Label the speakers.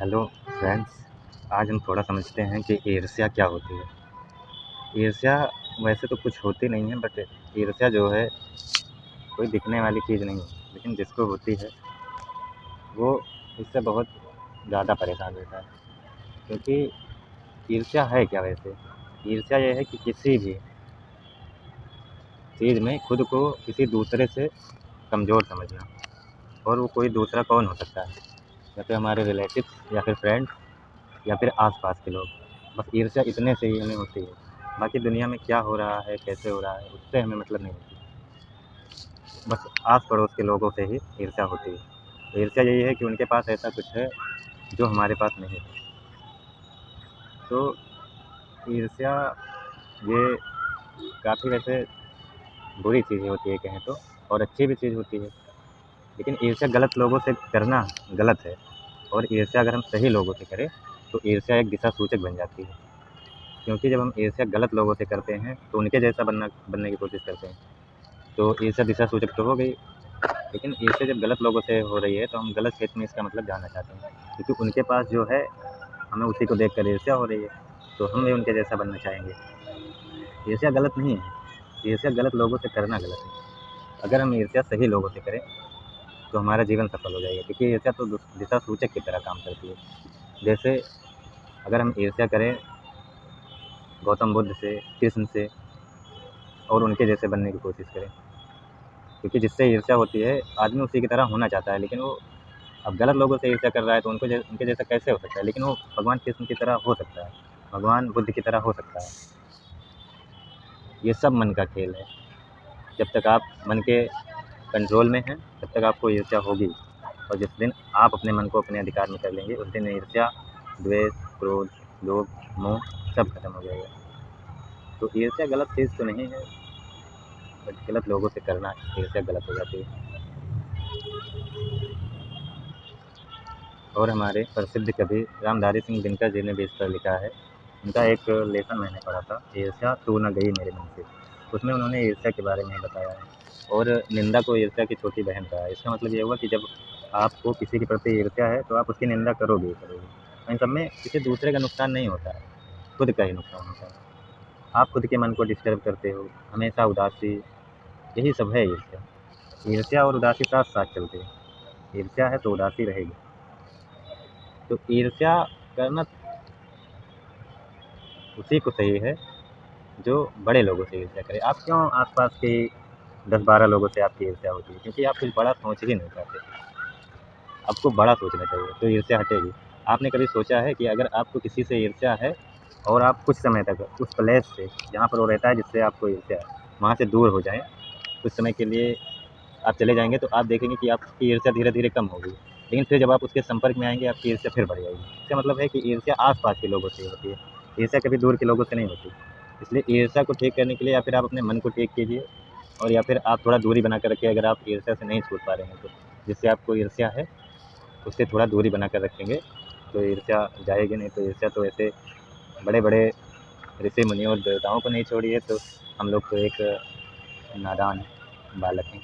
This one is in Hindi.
Speaker 1: Hello friends. आज हम थोड़ा समझते हैं कि ईर्ष्या क्या होती है। ईर्ष्या वैसे तो कुछ होती नहीं है, बट ईर्ष्या जो है कोई दिखने वाली चीज़ नहीं है, लेकिन जिसको होती है वो इससे बहुत ज़्यादा परेशान रहता है। क्योंकि ईर्ष्या है क्या वैसे? ईर्ष्या ये है कि किसी भी चीज़ में खुद को किसी दूसरे से कमज़ोर समझना, और वो कोई दूसरा कौन हो सकता है, या फिर हमारे रिलेटिव्स या फिर फ्रेंड्स या फिर आस-पास के लोग। बस ईर्ष्या इतने से ही हमें होती है। बाकी दुनिया में क्या हो रहा है, कैसे हो रहा है, उससे हमें मतलब नहीं होती। बस आस-पड़ोस के लोगों से ही ईर्ष्या होती है। ईर्ष्या यही है कि उनके पास ऐसा कुछ है जो हमारे पास नहीं है। तो ईर्ष्या ये काफ़ी वैसे बुरी चीज़ होती है कहें तो, और अच्छी भी चीज़ होती है। लेकिन ईर्ष्या गलत लोगों से करना गलत है, और ईर्ष्या अगर हम सही लोगों से करें तो ईर्ष्या एक दिशा सूचक बन जाती है। क्योंकि जब हम ईर्ष्या गलत लोगों से करते हैं तो उनके जैसा बनने की कोशिश करते हैं, तो ईर्ष्या दिशा सूचक तो हो गई। लेकिन ईर्ष्या जब गलत लोगों से हो रही है तो हम गलत क्षेत्र में इसका मतलब जानना चाहते हैं, क्योंकि उनके पास जो है हमें उसी को देखकर ईर्ष्या हो रही है, तो हम भी उनके जैसा बनना चाहेंगे। ईर्ष्या गलत नहीं है, ईर्ष्या गलत लोगों से करना गलत है। अगर हम ईर्ष्या सही लोगों से करें तो हमारा जीवन सफल हो जाएगा, क्योंकि ईर्ष्या तो दिशा सूचक की तरह काम करती है। जैसे अगर हम ईर्ष्या करें गौतम बुद्ध से, कृष्ण से, और उनके जैसे बनने की कोशिश करें, क्योंकि जिससे ईर्ष्या होती है आदमी उसी की तरह होना चाहता है, लेकिन वो अब गलत लोगों से ईर्ष्या कर रहा है तो उनके जैसा कैसे हो सकता है। लेकिन वो भगवान कृष्ण की तरह हो सकता है, भगवान बुद्ध की तरह हो सकता है। ये सब मन का खेल है। जब तक आप मन के कंट्रोल में हैं तब तक आपको ईर्ष्या होगी, और जिस दिन आप अपने मन को अपने अधिकार में कर लेंगे उस दिन ईर्ष्या, द्वेष, क्रोध, लोभ, मोह सब खत्म हो जाएगा। तो ईर्ष्या गलत चीज़ तो नहीं है, बट गलत लोगों से करना ईर्ष्या गलत हो जाती है। और हमारे प्रसिद्ध कवि रामधारी सिंह दिनकर जी ने भी इस पर लिखा है। उनका एक लेसन मैंने पढ़ा था, ईर्ष्या तू न गई मेरे मन से। उसमें उन्होंने ईर्ष्या के बारे में बताया है, और निंदा को ईर्ष्या की छोटी बहन कहा है। इसका मतलब ये हुआ कि जब आपको किसी के प्रति ईर्ष्या है तो आप उसकी निंदा करोगे ही करोगे। इन सब में किसी दूसरे का नुकसान नहीं होता है, खुद का ही नुकसान होता है। आप खुद के मन को डिस्टर्ब करते हो, हमेशा उदासी, यही सब है ईर्ष्या। ईर्ष्या और उदासी साथ साथ चलते हैं। ईर्ष्या है तो उदासी रहेगी। तो ईर्ष्या करना उसी को सही है जो बड़े लोगों से ईर्ष्या करे। आप क्यों आस-पास के 10-12 लोगों से आपकी ईर्ष्या होती है? क्योंकि आप कुछ बड़ा सोच ही नहीं पाते। आपको बड़ा सोचना चाहिए तो ईर्ष्या हटेगी। आपने कभी सोचा है कि अगर आपको किसी से ईर्ष्या है और आप कुछ समय तक उस प्लेस से, जहाँ पर वो रहता है जिससे आपको ईर्ष्या है, वहाँ से दूर हो जाएँ, कुछ समय के लिए आप चले जाएँगे, तो आप देखेंगे कि आपकी ईर्ष्या धीरे-धीरे कम होगी। लेकिन फिर जब आप उसके संपर्क में आएँगे आपकी ईर्ष्या फिर बढ़ जाएगी। इसका मतलब है कि ईर्ष्या आस-पास के लोगों से होती है, ईर्ष्या कभी दूर के लोगों से नहीं होती। इसलिए ईर्ष्या को ठीक करने के लिए या फिर आप अपने मन को ठीक कीजिए, और या फिर आप थोड़ा दूरी बना कर रखिए। अगर आप ईर्ष्या से नहीं छूट पा रहे हैं तो, जिससे आपको ईर्ष्या है उससे थोड़ा दूरी बना कर रखेंगे तो ईर्ष्या जाएगी नहीं। तो ईर्ष्या तो ऐसे बड़े-बड़े ऋषि मुनियों और देवताओं को नहीं छोड़ी है, तो हम लोग तो एक नादान बालक हैं।